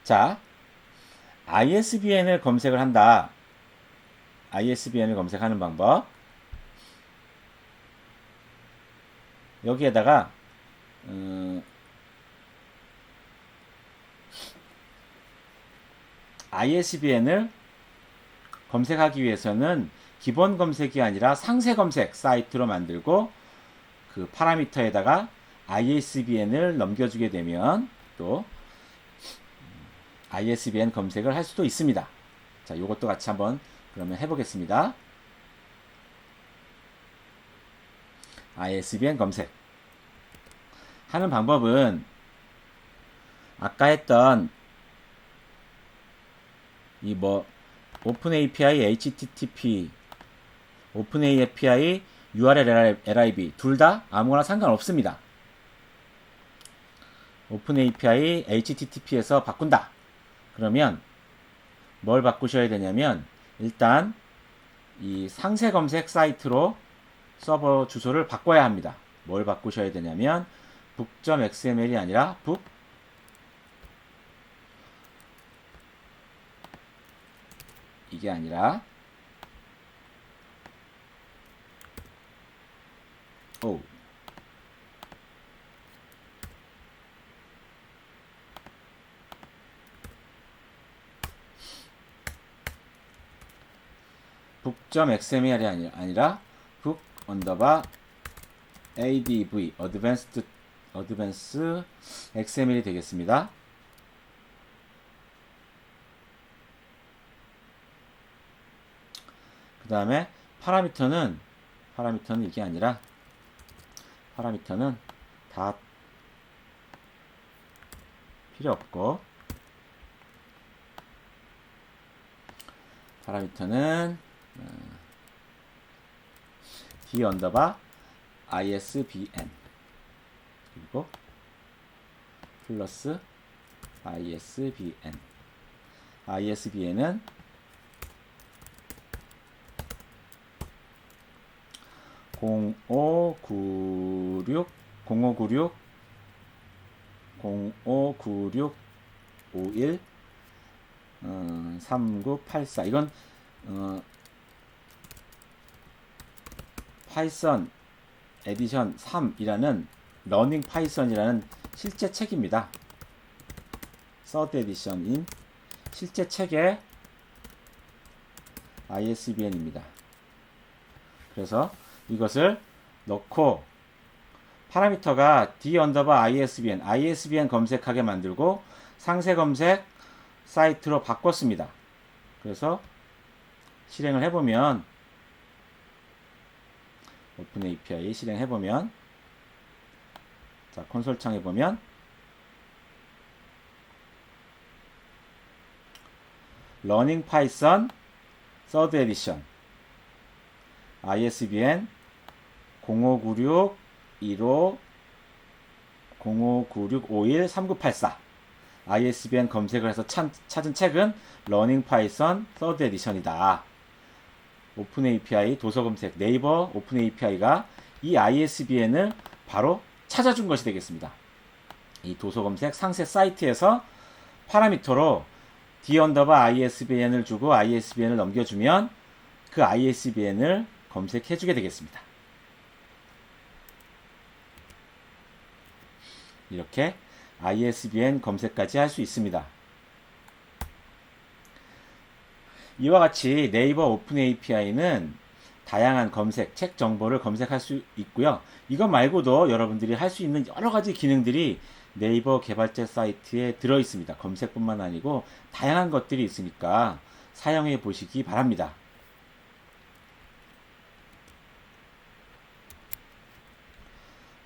자, ISBN을 검색을 한다. ISBN을 검색하는 방법. 여기에다가 ISBN을 검색하기 위해서는 기본 검색이 아니라 상세 검색 사이트로 만들고 그 파라미터에다가 ISBN을 넘겨주게 되면 또 ISBN 검색을 할 수도 있습니다. 자, 이것도 같이 한번 그러면 해보겠습니다. ISBN 검색 하는 방법은 아까 했던 이 오픈 API HTTP 오픈 API URL lib 둘 다 아무거나 상관없습니다. 오픈 API HTTP에서 바꾼다. 그러면 뭘 바꾸셔야 되냐면 일단 이 상세 검색 사이트로 서버 주소를 바꿔야 합니다. 뭘 바꾸셔야 되냐면 book.xml이 아니라 book 이게 아니라 book.xml이 아니라 book _adv advanced XML이 되겠습니다. 그 다음에 파라미터는 이게 아니라 파라미터는 다 필요 없고 파라미터는 d ISBN 그리고 플러스 ISBN은 0596 51 3984 이건 파이썬 에디션 3이라는 러닝 파이썬이라는 실제 책입니다. 서드 에디션인 실제 책의 ISBN입니다. 그래서 이것을 넣고 파라미터가 ISBN 검색하게 만들고 상세 검색 사이트로 바꿨습니다. 그래서 실행을 해보면 오픈 API 실행해보면 자 콘솔 창에 보면 러닝 파이썬 서드 에디션 ISBN 0596 15 0596 51 3984 ISBN 검색을 해서 찾은 책은 러닝 파이썬 서드 에디션이다. 오픈 API 도서 검색 네이버 오픈 API가 이 ISBN을 바로 찾아준 것이 되겠습니다. 이 도서 검색 상세 사이트에서 파라미터로 d_ISBN을 주고 ISBN을 넘겨주면 그 ISBN을 검색해 주게 되겠습니다. 이렇게 ISBN 검색까지 할 수 있습니다. 이와 같이 네이버 오픈 API는 다양한 검색, 책 정보를 검색할 수 있고요. 이것 말고도 여러분들이 할 수 있는 여러 가지 기능들이 네이버 개발자 사이트에 들어 있습니다. 검색뿐만 아니고 다양한 것들이 있으니까 사용해 보시기 바랍니다.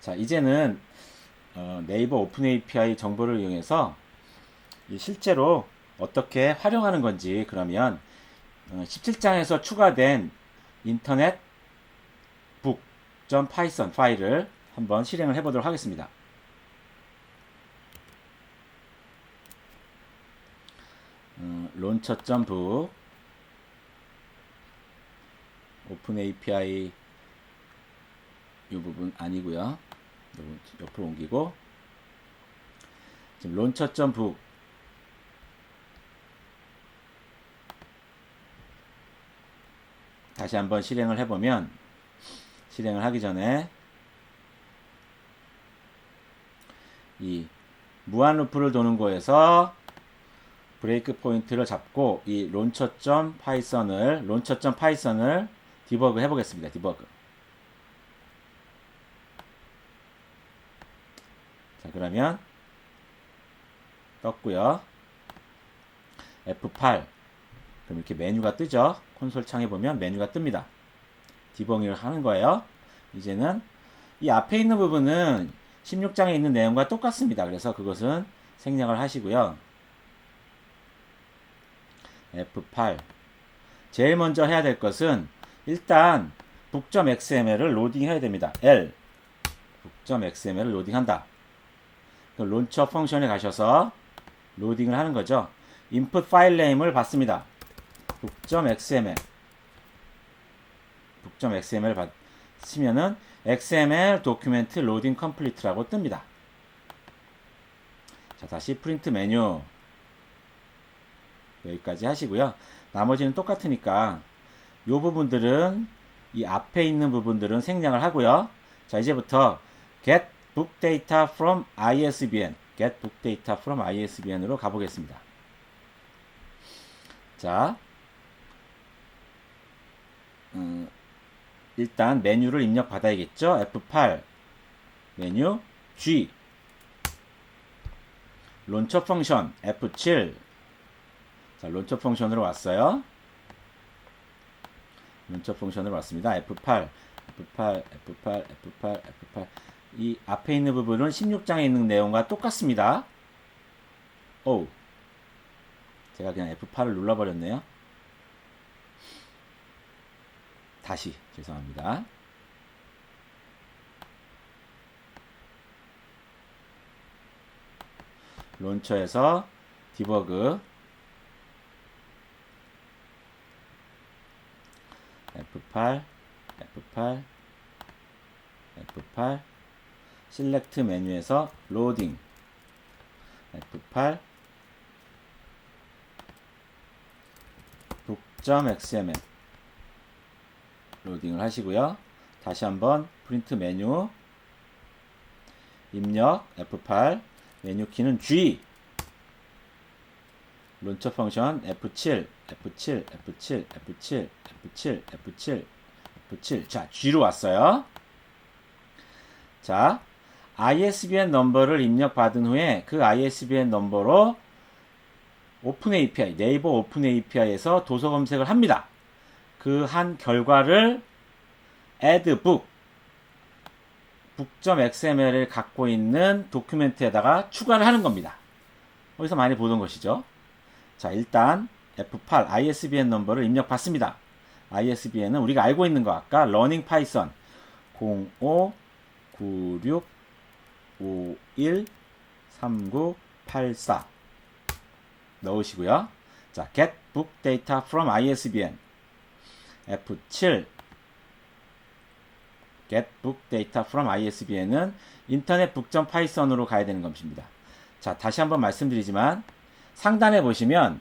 자, 이제는 네이버 오픈 API 정보를 이용해서 실제로 어떻게 활용하는 건지, 그러면 17장에서 추가된 인터넷 book.python 파일을 한번 실행을 해보도록 하겠습니다. launcher.book 오픈 API 이 부분 아니고요. 옆으로 옮기고 지금 launcher.book 다시 한번 실행을 해보면, 실행을 하기 전에 이 무한 루프를 도는 거에서 브레이크 포인트를 잡고 이 launcher.python을 디버그 해보겠습니다. 디버그. 자, 그러면 떴고요. F8. 그럼 이렇게 메뉴가 뜨죠. 콘솔 창에 보면 메뉴가 뜹니다. 디버깅을 하는 거예요. 이제는 이 앞에 있는 부분은 16장에 있는 내용과 똑같습니다. 그래서 그것은 생략을 하시고요. F8. 제일 먼저 해야 될 것은 일단 book.xml을 로딩해야 됩니다. L book.xml을 로딩한다. 론처 펑션에 가셔서 로딩을 하는 거죠. input 파일 네임을 받습니다. book.xml 받으면은 XML 도큐멘트 로딩 컴플리트라고 뜹니다. 자, 다시 프린트 메뉴 여기까지 하시고요. 나머지는 똑같으니까 이 부분들은, 이 앞에 있는 부분들은 생략을 하고요. 자, 이제부터 get book data from ISBN으로 가보겠습니다. 자, 일단 메뉴를 입력받아야겠죠. F8 메뉴 G 론처 펑션 F7. 자, 론처 펑션으로 왔어요. 론처 펑션으로 왔습니다. F8 이 앞에 있는 부분은 16장에 있는 내용과 똑같습니다. 오, 제가 그냥 F8을 눌러버렸네요. 다시 죄송합니다. 론처에서 디버그 F8 실렉트 메뉴에서 로딩 F8 book.xml 로딩을 하시고요. 다시 한번 프린트 메뉴 입력 F8 메뉴 키는 G 론처 펑션 F7 자, G로 왔어요. 자, ISBN 넘버를 입력받은 후에 그 ISBN 넘버로 오픈 API, 네이버 오픈 API에서 도서 검색을 합니다. 그 한 결과를 add book.xml을 갖고 있는 도큐멘트에다가 추가를 하는 겁니다. 어디서 많이 보던 것이죠. 자, 일단 F8 ISBN 넘버를 입력받습니다. ISBN은 우리가 알고 있는 거, 아까 러닝 파이썬 0596513984 넣으시고요. 자, get book data from ISBN F7 get book data from ISBN은 인터넷 book.python으로 가야 되는 것입니다. 자, 다시 한번 말씀드리지만 상단에 보시면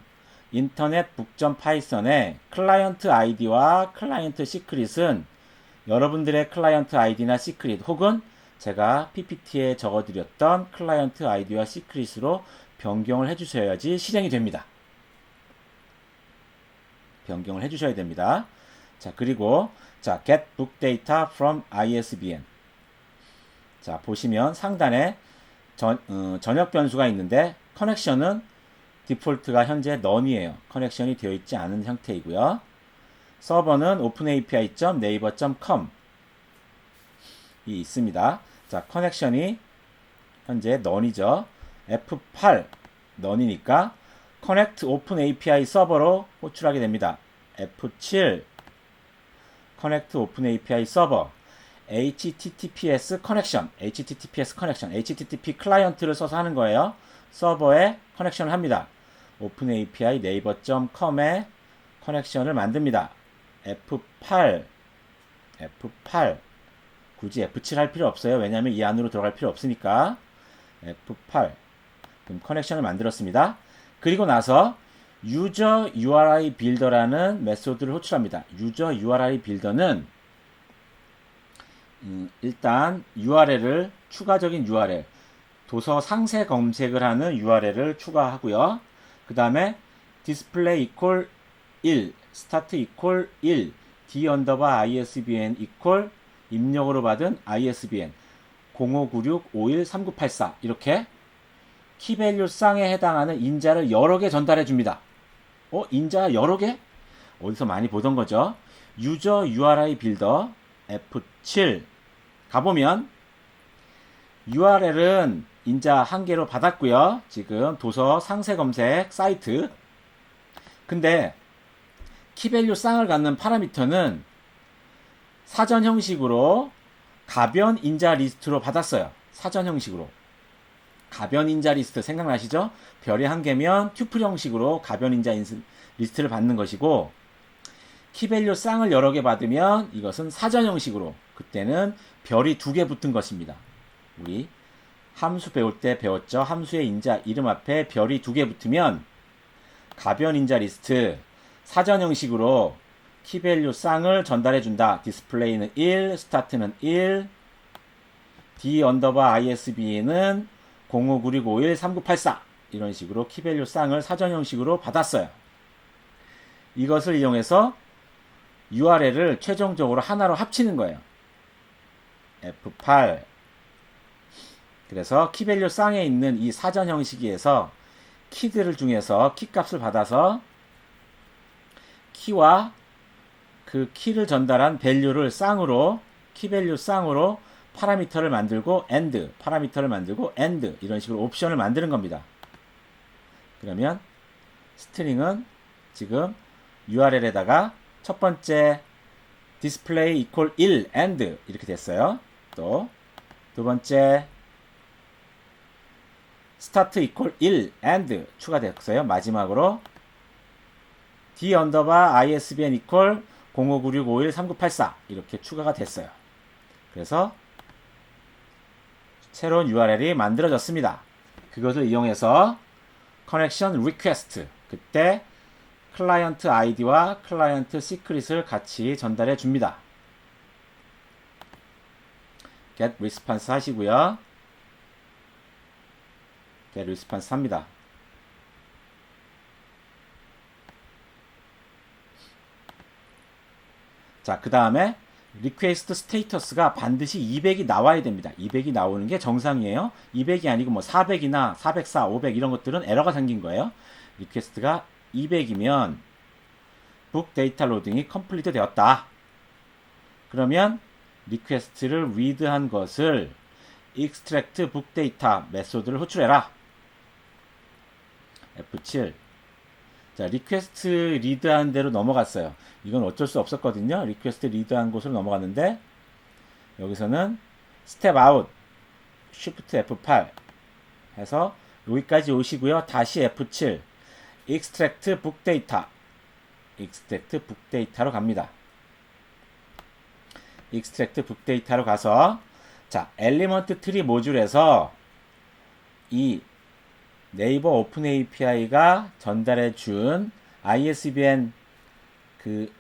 인터넷 book.python의 클라이언트 아이디와 클라이언트 시크릿은 여러분들의 클라이언트 아이디나 시크릿 혹은 제가 PPT에 적어드렸던 클라이언트 아이디와 시크릿으로 변경을 해주셔야지 실행이 됩니다. 변경을 해주셔야 됩니다. 자, 그리고 자, get book data from ISBN. 자, 보시면 상단에 전역 변수가 있는데 커넥션은 디폴트가 현재 none이에요. 커넥션이 되어 있지 않은 형태이고요. 서버는 openapi.naver.com 이 있습니다. 자, 커넥션이 현재 none이죠. F8 none이니까 connect open API 서버로 호출하게 됩니다. F7 connect open API 서버 HTTPS 커넥션 HTTP 클라이언트를 써서 하는 거예요. 서버에 커넥션을 합니다. openAPI naver.com에 커넥션을 만듭니다. F8 굳이 F7 할 필요 없어요. 왜냐하면 이 안으로 들어갈 필요 없으니까. F8 그럼 커넥션을 만들었습니다. 그리고 나서 user URI builder라는 메소드를 호출합니다. user URI builder는 일단 URL을 추가적인 URL 도서 상세 검색을 하는 URL을 추가하고요. 그 다음에 display equal 1 start equal 1 d underbar ISBN equal 입력으로 받은 ISBN 0596513984 이렇게 키밸류 쌍에 해당하는 인자를 여러 개 전달해 줍니다. 인자 여러 개? 어디서 많이 보던 거죠. user URI builder F7 가보면 URL은 인자 한 개로 받았고요. 지금 도서 상세 검색 사이트. 근데 키밸류 쌍을 갖는 파라미터는 사전 형식으로 가변 인자 리스트로 받았어요. 사전 형식으로. 가변 인자 리스트 생각나시죠? 별이 한 개면 튜플 형식으로 가변 인자 리스트를 받는 것이고, 키밸류 쌍을 여러 개 받으면 이것은 사전 형식으로, 그때는 별이 두 개 붙은 것입니다. 우리 함수 배울 때 배웠죠? 함수의 인자 이름 앞에 별이 두 개 붙으면 가변 인자 리스트 사전 형식으로 키밸류 쌍을 전달해 준다. 디스플레이는 1, 스타트는 1, d 언더바 ISB는 0596513984 이런 식으로 키밸류 쌍을 사전 형식으로 받았어요. 이것을 이용해서 URL을 최종적으로 하나로 합치는 거예요. F8 그래서 키밸류 쌍에 있는 이 사전 형식에서 키들을 중에서 키값을 받아서 키와 그 키를 전달한 밸류를 쌍으로 키밸류 쌍으로 파라미터를 만들고 AND 파라미터를 만들고 AND 이런 식으로 옵션을 만드는 겁니다. 그러면 스트링은 지금 URL에다가 첫 번째 display equal 1 AND 이렇게 됐어요. 또 두 번째 start equal 1 AND 추가됐어요. 마지막으로 d underbar ISBN equal 0596513984 이렇게 추가가 됐어요. 그래서 새로운 URL이 만들어졌습니다. 그것을 이용해서 connection request 그때 클라이언트 아이디와 클라이언트 시크릿을 같이 전달해 줍니다. get response 하시고요. get response 합니다. 자, 그 다음에 request status가 반드시 200이 나와야 됩니다. 200이 나오는 게 정상이에요. 200이 아니고 뭐 400이나 404, 500 이런 것들은 에러가 생긴 거예요. request가 200이면 book data loading이 complete 되었다. 그러면 request를 read한 것을 extract book data 메소드를 호출해라. F7 자, 리퀘스트 리드한 대로 넘어갔어요. 이건 어쩔 수 없었거든요. 리퀘스트 리드한 곳으로 넘어갔는데 여기서는 스텝 아웃 Shift F8 해서 여기까지 오시고요. 다시 F7 Extract Book Data Extract Book Data로 갑니다. Extract Book Data로 가서 자, 엘리먼트 트리 모듈에서 이 네이버 오픈 API가 전달해 준 ISBN 그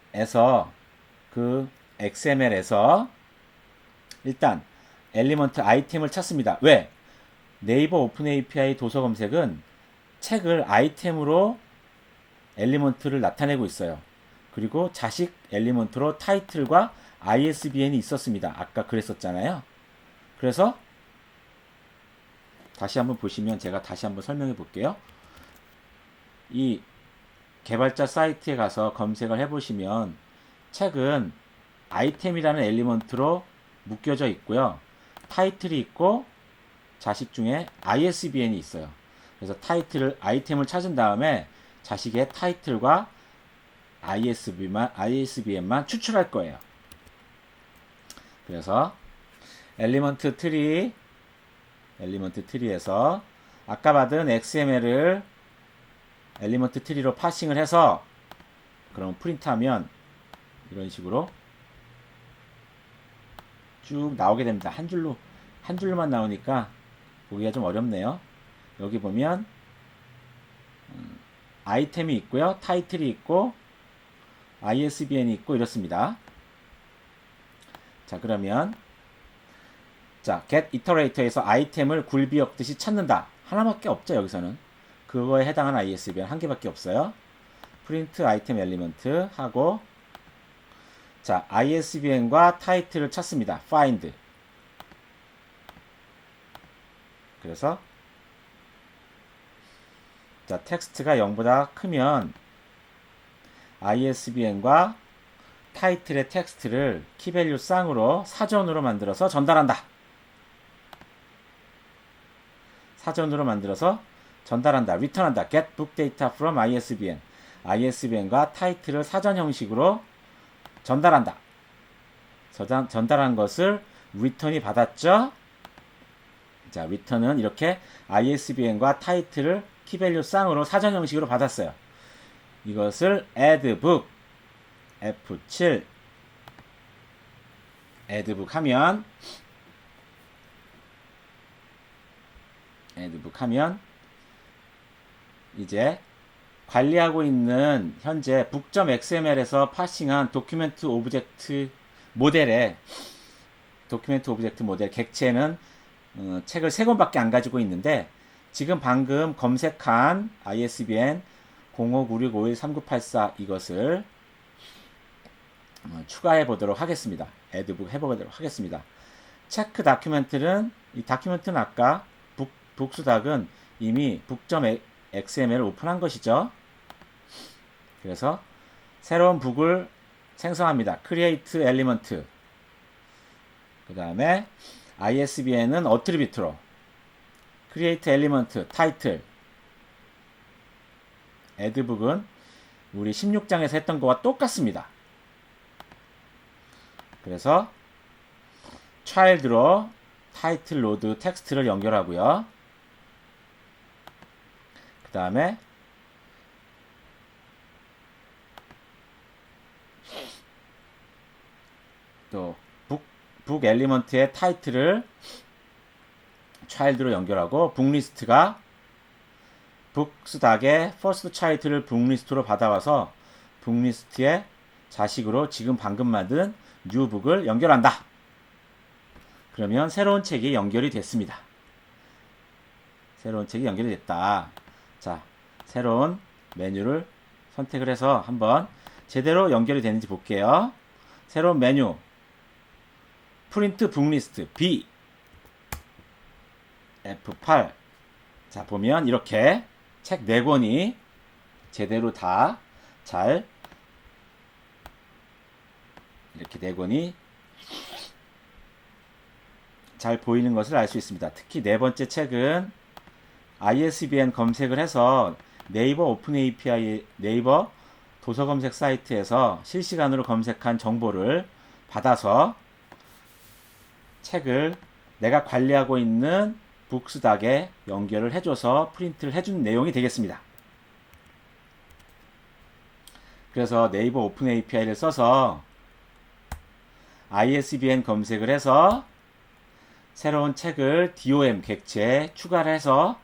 XML에서 일단 엘리먼트 아이템을 찾습니다. 왜? 네이버 오픈 API 도서 검색은 책을 아이템으로 엘리먼트를 나타내고 있어요. 그리고 자식 엘리먼트로 타이틀과 ISBN이 있었습니다. 아까 그랬었잖아요. 그래서 다시 한번 보시면 제가 다시 한번 설명해 볼게요. 이 개발자 사이트에 가서 검색을 해보시면 책은 아이템이라는 엘리먼트로 묶여져 있고요. 타이틀이 있고 자식 중에 ISBN이 있어요. 그래서 아이템을 찾은 다음에 자식의 타이틀과 ISBN만 추출할 거예요. 그래서 엘리먼트 트리에서 아까 받은 XML을 엘리먼트 트리로 파싱을 해서 그럼 프린트하면 이런 식으로 쭉 나오게 됩니다. 한 줄로만 나오니까 보기가 좀 어렵네요. 여기 보면 아이템이 있고요. 타이틀이 있고 ISBN이 있고 이렇습니다. 자, 그러면 get iterator에서 아이템을 굴비 엮듯이 찾는다. 하나밖에 없죠, 여기서는. 그거에 해당하는 ISBN 한 개밖에 없어요. print 아이템 엘리먼트 하고 자, ISBN과 타이틀을 찾습니다. find. 그래서 자, 텍스트가 0보다 크면 ISBN과 타이틀의 텍스트를 키밸류 쌍으로 사전으로 만들어서 전달한다. 리턴한다. get book data from ISBN. ISBN과 타이틀을 사전 형식으로 전달한다. 전달한 것을 return이 받았죠. 자, return은 이렇게 ISBN과 타이틀을 키밸류 쌍으로 사전 형식으로 받았어요. 이것을 add book F7 add book 하면 이제 관리하고 있는 현재 book.xml에서 파싱한 도큐멘트 오브젝트 모델 객체는 책을 3권밖에 안 가지고 있는데 지금 방금 검색한 ISBN 0596513984 이것을 추가해 보도록 하겠습니다. 애드북 해보도록 하겠습니다. 체크 다큐멘트는 이 다큐멘트는 아까 북수닥은 이미 book.xml을 오픈한 것이죠. 그래서 새로운 북을 생성합니다. create element. 그 다음에 ISBN은 어트리뷰트로 create element title. 애드북은 우리 16장에서 했던 거와 똑같습니다. 그래서 child로 타이틀 로드 텍스트를 연결하고요. 그 다음에 또 북 엘리먼트의 타이틀을 child로 연결하고 북리스트가 북스닥의 first child를 북리스트로 받아와서 북리스트의 자식으로 지금 방금 만든 뉴북을 연결한다. 그러면 새로운 책이 연결이 됐습니다. 새로운 책이 연결이 됐다. 자, 새로운 메뉴를 선택을 해서 한번 제대로 연결이 되는지 볼게요. 새로운 메뉴 프린트 북리스트 B F8. 자, 보면 이렇게 책 4권이 제대로 다 잘 이렇게 4권이 잘 보이는 것을 알 수 있습니다. 특히 4번째 책은 ISBN 검색을 해서 네이버 오픈 API 네이버 도서 검색 사이트에서 실시간으로 검색한 정보를 받아서 책을 내가 관리하고 있는 북스닥에 연결을 해줘서 프린트를 해준 내용이 되겠습니다. 그래서 네이버 오픈 API를 써서 ISBN 검색을 해서 새로운 책을 DOM 객체에 추가를 해서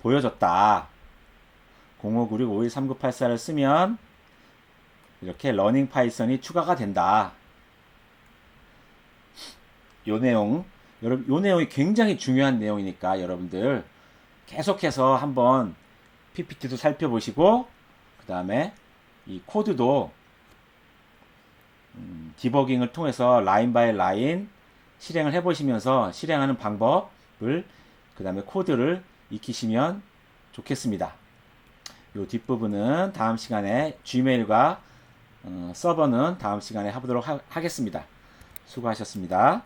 보여줬다. 0596513984를 쓰면 이렇게 러닝 파이썬이 추가가 된다. 요 내용이 굉장히 중요한 내용이니까 여러분들 계속해서 한번 PPT도 살펴보시고 그 다음에 이 코드도 디버깅을 통해서 라인 바이 라인 실행을 해보시면서 실행하는 방법을 그 다음에 코드를 익히시면 좋겠습니다. 이 뒷부분은 다음 시간에 Gmail과 서버는 다음 시간에 해보도록 하겠습니다. 수고하셨습니다.